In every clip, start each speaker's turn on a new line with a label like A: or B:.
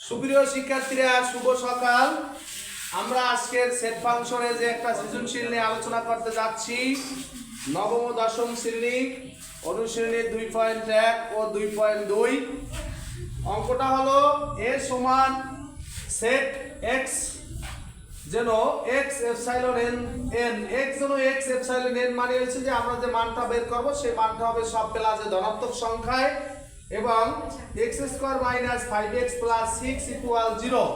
A: সুপ্রিয় শিক্ষার্থীরা, শুভ সকাল। আমরা আজকের সেট ফাংশনে যে একটা সৃজনশীল নিয়ে আলোচনা করতে যাচ্ছি, নবম ও দশম শ্রেণী অনুশীলনী 2.1 ও 2.2। অঙ্কটা হলো a সমান সেট x যেন x এপসাইলন n x যেন x এপসাইলন n মানে হচ্ছে যে আমরা যে মানটা বের করব সেই মানটা হবে সব প্লাসে ধনাত্মক সংখ্যায় এবং x² - 5x + 6 = 0।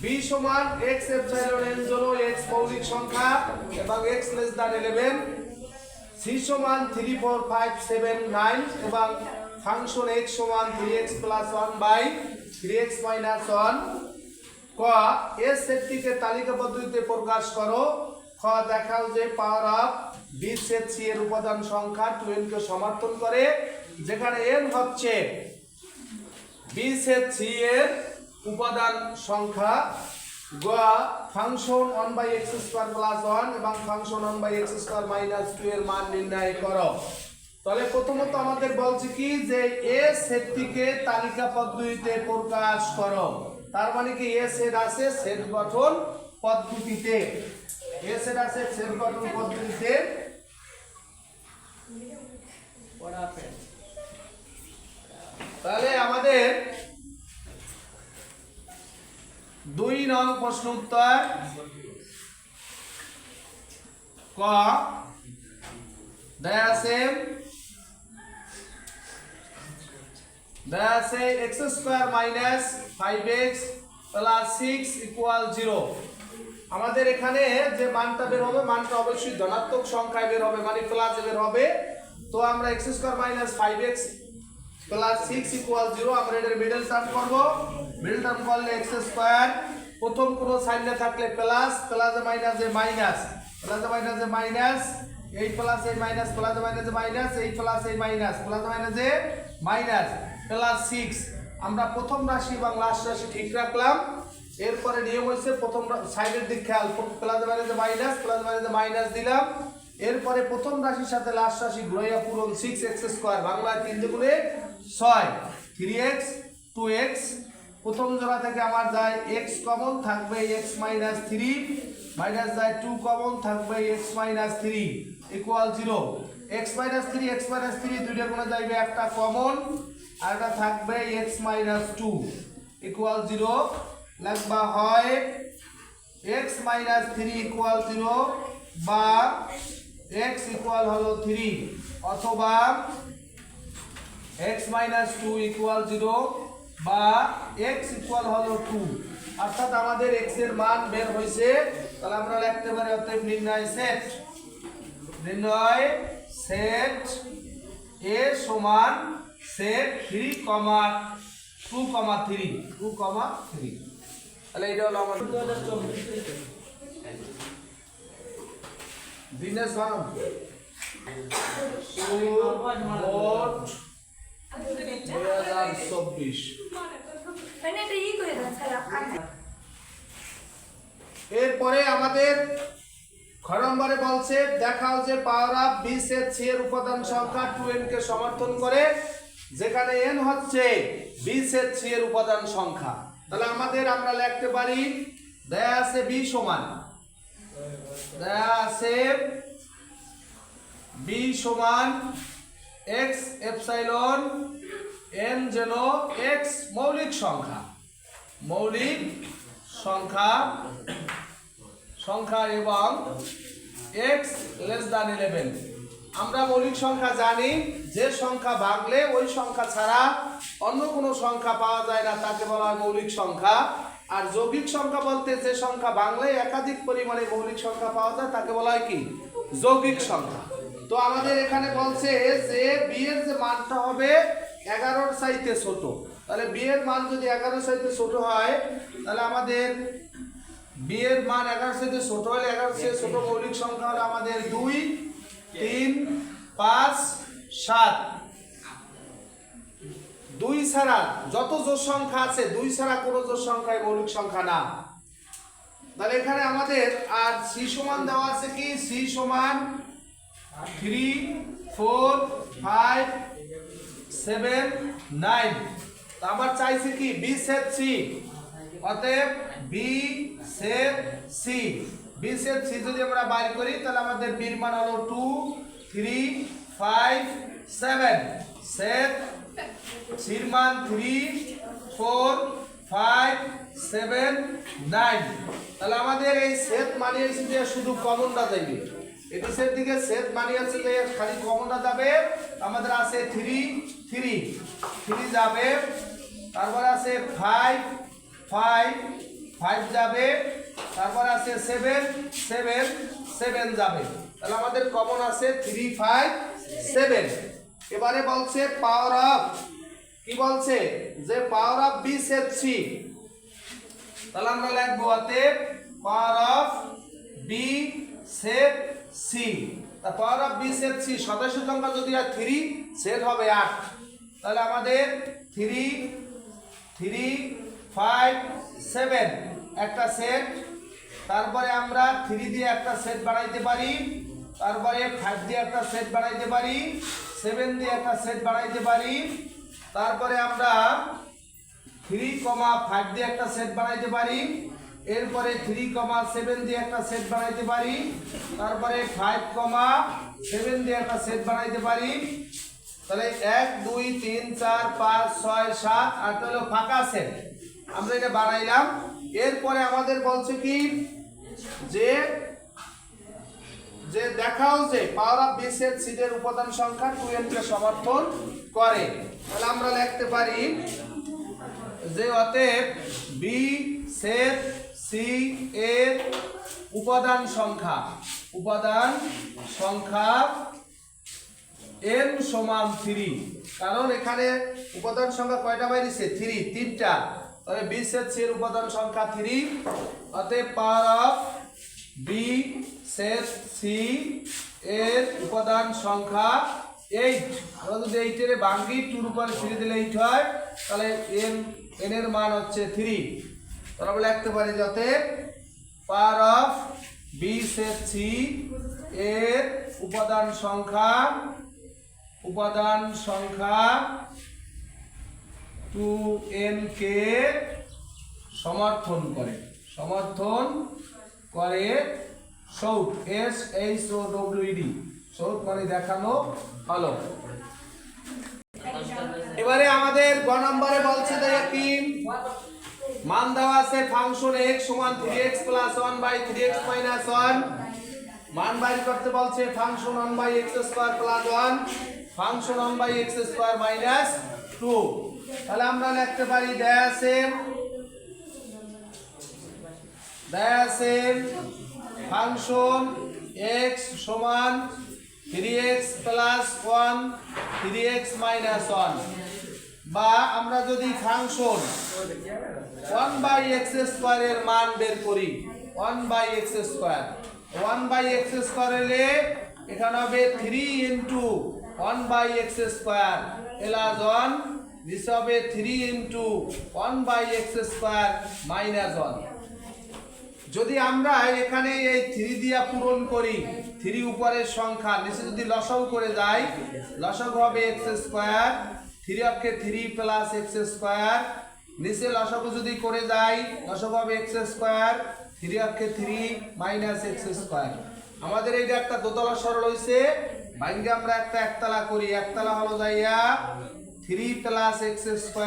A: b সমান x এপসাইলন n জন্য x মৌলিক সংখ্যা এবং x <11। c সমান 3 4 5 7 9 এবং ফাংশন x সমান 3x + 1/3x - 1। ক এর সেটটিকে তালিকা পদ্ধতিতে প্রকাশ করো। খ দেখাও যে power of b set c এর উপাদান সংখ্যা 2n কে সমর্থন করে, যেখানে n হচ্ছে b সেট c এর উপাদান সংখ্যা। গ ফাংশন 1/x² + 1 এবং ফাংশন 1/x² - 2 এর মান নির্ণয় করো। তাহলে প্রথমত আমাদের বলছে কি যে এ সেটটিকে তালিকা পদ্ধতিতে প্রকাশ করো। তার মানে কি এ সেট আছে সেট গঠন পদ্ধতিতে, এ সেট আছে সেট গঠন পদ্ধতিতে। তাহলে আমাদের 2 নং প্রশ্ন উত্তর। ক দেয়া আছে x² - 5x + 6 = 0। আমাদের এখানে যে মানটা বের হবে মানটা অবশ্যই ধনাত্মক সংখ্যায় বের হবে, মানে প্লাসে বের হবে। তো আমরা x² - 5x + 6 = 0 আমরা এর মিডল টার্ম করব। মিডল টার্ম করলে x² প্রথম কোন সাইনে থাকলে প্লাস, প্লাসে মাইনাসে মাইনাস, প্লাসে মাইনাসে মাইনাস, এই প্লাস এই মাইনাস, প্লাসে মাইনাসে মাইনাস, এই প্লাস এই মাইনাস, প্লাসে মাইনাসে মাইনাস +6। আমরা প্রথম রাশি এবং লাস্ট রাশি ঠিক রাখলাম। এরপরে নিয়ম হচ্ছে প্রথম সাইডের দিক খেয়াল, প্লাসে মাইনাসে মাইনাস, প্লাসে মাইনাসে মাইনাস দিলাম। এরপরে প্রথম রাশির সাথে লাস্ট রাশি ঘুরাইয়া পূরণ 6x², বাংলায় 3 দুগুণে 6, 3x 2x। প্রথম জোড়া থেকে আমার যায় x কমন থাকবে x - 3, মাইনাস যায় 2 কমন থাকবে x - 3 = 0। x - 3 x - 3 দুইটা গুণে যাবে একটা কমন আর এটা থাকবে x - 2 = 0। লাগবা হয় x - 3 = 0 বা x = হলো 3 অথবা x - 2 = 0 বা x = হলো 2। অর্থাৎ আমাদের x এর মান বের হইছে। তাহলে আমরা লিখতে পারি অতএব নির্ণয় সেট, নির্ণয় সেট a সমান সেট 3, 2, 3। তাহলে এটা হলো আমাদের দিনের সরম মোট 2024। এরপরে আমাদের খ নম্বরে বলছে দেখাও যে power of b set c এর উপাদান সংখ্যা 2n কে সমর্থন করে, যেখানে n হচ্ছে b সেট c এর উপাদান সংখ্যা। তাহলে আমরা লিখতে পারি দেয়া আছে b সমান, দেয়া আছে b সমান x এপসাইলন n যেন x মৌলিক সংখ্যা, মৌলিক সংখ্যা সংখ্যা এবং x <11। আমরা মৌলিক সংখ্যা জানি যে সংখ্যা ভাগলে ওই সংখ্যা ছাড়া অন্য কোনো সংখ্যা পাওয়া যায় না, তাকে বলা হয় মৌলিক সংখ্যা। আর যৌগিক সংখ্যা বলতে যে সংখ্যা ভাগলে একাধিক পরিমাণে মৌলিক সংখ্যা পাওয়া যায় তাকে বলা হয় কি যৌগিক সংখ্যা। তো আমাদের এখানে বলছে যে b এর যে মানটা হবে 11-র চাইতে ছোট। তাহলে b এর মান যদি 11-র চাইতে ছোট হয় তাহলে আমাদের b এর মান 11-র চাইতে ছোট হলে 11-র চেয়ে ছোট মৌলিক সংখ্যা হলো আমাদের 2, 3, 5, 7। 2 ছাড়া যত জোড় সংখ্যা আছে 2 ছাড়া কোনো জোড় সংখ্যাই মৌলিক সংখ্যা না। তাহলে এখানে আমাদের আর c সমান দেওয়া আছে কি c সমান 3, 4, 5, 7, 9। তো আমার চাইছে কি বি সেট সি, অতএব B set C, B set C যদি আমরা বাইর করি তাহলে আমাদের বির মান হলো 2 3 5 7, সেট সির মান 3 4 5 7 9। তাহলে আমাদের এই সেট মানে হচ্ছে যে শুধু কমনটা যাবে, এটিসের দিকে সেট মানে হচ্ছে যে খালি কমনটা যাবে। আমাদের আছে 3 3 3 যাবে, তারপর আছে 5 5 5 যাবে, তারপর আছে 7 7 7 যাবে। তাহলে আমাদের কমন আছে 3 5 7। এবারে বলছে পাওয়ার অফ, কি বলছে যে power of B set C. তাহলে আমরা লিখবো অতএব power of B set C. তা power of B set C সদস্য সংখ্যা যদি আর 3, সেট হবে 8। তাহলে আমাদের 3 3 5 7 একটা সেট, তারপরে আমরা 3 দিয়ে একটা সেট বানাইতে পারি, তারপরে 5 দিয়ে একটা সেট বানাইতে পারি, 7 দিয়ে একটা সেট বানাইতে পারি, তারপরে আমরা 3, 5 দিয়ে একটা সেট বানাইতে পারি, এরপরে 3, 7 দিয়ে একটা সেট বানাইতে পারি, তারপরে 5, 7 দিয়ে একটা সেট বানাইতে পারি। তাহলে 1 2 3 4 5 6 7 8 হলো ফাঁকা সেট, আমরা এটা বানাইলাম। এরপরে আমাদের বলছে কি যে যে দেখাও যে power of B set C এর উপাদান সংখ্যা 2n কে সমর্থন করে। তাহলে আমরা লিখতে পারি যে অতএব বি সেট সি এর উপাদান সংখ্যা n সমান 3, কারণ এখানে উপাদান সংখ্যা কয়টা বাইরেছে 3, 3টা। তবে বি সেট সি এর উপাদান সংখ্যা 3, অতএব power of B set C এর উপাদান সংখ্যা 8। আমরা যদি 8 এর ভাঙি 2 এর উপরে 3 দিলে 8 হয়, তাহলে n এর মান হচ্ছে 3। তাহলে আমরা লিখতে পারি যাতে power of B set C এর উপাদান সংখ্যা 2n কে সমর্থন করে সৌট SHOWED, সৌট মানে দেখানো হলো। এবারে আমাদের গ নম্বরে বলছে কি মান দেওয়া আছে ফাংশন x সমান 3x + 1/3x - 1, মান বাইর করতে বলছে ফাংশন 1/x² + 1, ফাংশন 1/x² - 2। তাহলে আমরা লিখতে পারি দেয়া আছে ফাংশন x সমান 3x + 1 3x - 1, বা আমরা যদি ফাংশন 1/x² এর মান বের করি 1/x², 1/x² হলে এখানে হবে 3 × 1/x² + 1, নিচে হবে 3 × 1/x² - 1। যদি আমরা এখানে এই 3 দিয়া পূরণ করি, 3 উপরের সংখ্যা নিচে যদি লসাগু করে যাই, লসাগু হবে x², 3 অক্ষে 3 + x², নিচে লসাগু যদি করে যাই লসাগু হবে x², 3 অক্ষে 3 - x²। আমাদের এইটা একটা দোতলা সরল হইছে, ভাঙ্গে আমরা একটা একতলা করি। একতলা হলো যাইয়া 3 + x²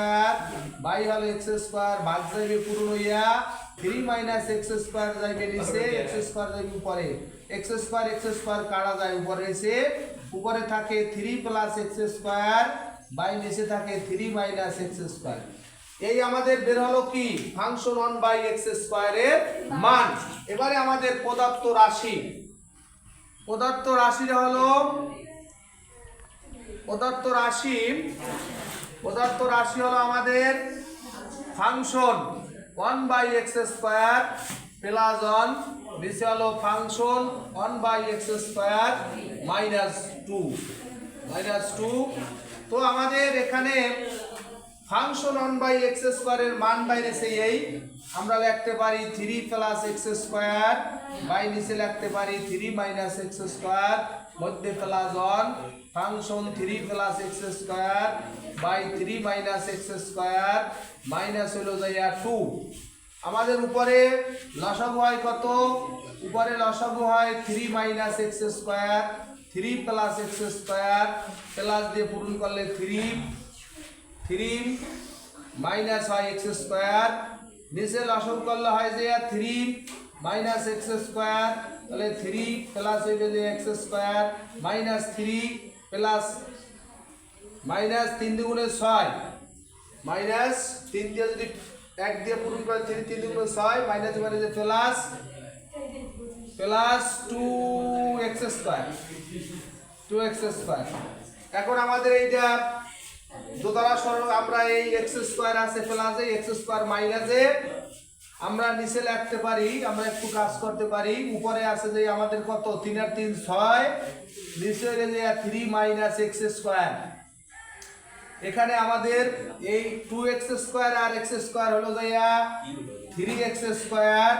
A: বাই হলো x², ভাগ যাইবে পূরণ হইয়া 3 - x² যাইবে নিচে, x² যাইবে উপরে, x² কাটা যায় উপরে এসে, উপরে থাকে 3 + x² বাই নিচে থাকে 3 - x²। এই আমাদের বের হলো কি ফাংশন 1/x² এর মান। এবারে আমাদের প্রদত্ত রাশি হলো আমাদের ফাংশন 1/x² + 1, নিচে হলো ফাংশন 1/x² - 2। তো আমাদের এখানে ফাংশন 1/x² এর মান বাইরেছে এই, আমরা লিখতে পারি 3 + x² বাই নিচে লিখতে পারি 3 - x², মধ্যে plus 1 function 3 plus X square by 3 minus X square minus হলো যাইয়া 2। আমাদের উপরে লসাগু হয় কত? উপরে লসাগু হয় 3 minus X square 3 plus X square plus দিয়ে পূরণ করলে 3 মাইনাস হয় এক্স স্কয়ার, নিচে লসাগু করলে হয় যে 3 মাইনাস এক্স স্কয়ার, তাহলে 3 প্লাস হইবে যে x square minus 3 plus minus 3 দুগুণে 6 মাইনাস 3 দিয়ে যদি 1 দিয়ে পূরণ করে 3 3 দুগুণে 6 মাইনাস মানে যে plus 2x square 2x square. এখন আমাদের এইটা দোতলা সরল আমরা এই এক্স স্কয়ার আছে প্লাসে এক্স স্কয়ার মাইনাসে আমরা নিচে লিখতে পারি, আমরা একটু কাজ করতে পারি। উপরে আছে যে আমাদের কত 3 আর 3 6, নিচে হইলে যে 3 মাইনাস এক্স স্কয়ার। এখানে আমাদের এই 2x স্কয়ার আর x স্কয়ার হলো যাইয়া 3x স্কয়ার,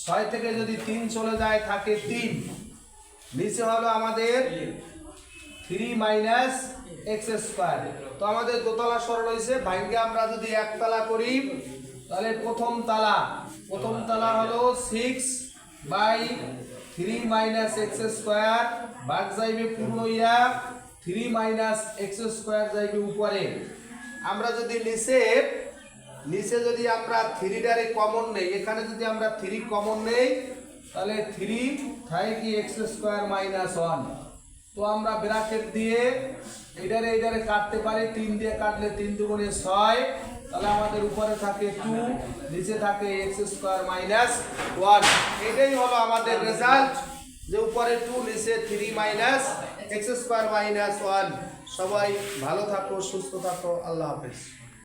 A: 6 থেকে যদি 3 চলে যায় থাকে 3, নিচে হলো আমাদের 3 মাইনাস এক্স স্কয়ার। তো আমাদের দোতলা সরল হয়েছে, ভাঙ্গে আমরা যদি একতলা করি তাহলে প্রথম তালা হলো 6 বাই 3 মাইনাস এক্স স্কয়ার ভাগ যাইবে পূর্ণ ইয়া 3 মাইনাস এক্স স্কয়ার যাইবে উপরে। আমরা যদি নিচে যদি আমরা 3 ডারে কমন নেই, এখানে যদি আমরা 3 কমন নেই তাহলে 3 থাকে কি এক্স স্কয়ার মাইনাস 1। তো আমরা ব্র্যাকেট দিয়ে এইটারে কাটতে পারি, 3 দিয়ে কাটলে 3 দুগুণে 6, তাহলে আমাদের উপরে থাকে 2, নিচে থাকে এক্স স্কয়ার মাইনাস 1। এটাই হলো আমাদের রেজাল্ট, যে উপরে 2 নিচে 3 মাইনাস এক্স স্কয়ার মাইনাস 1। সবাই ভালো থাকো, সুস্থ থাকো, আল্লাহ হাফেজ।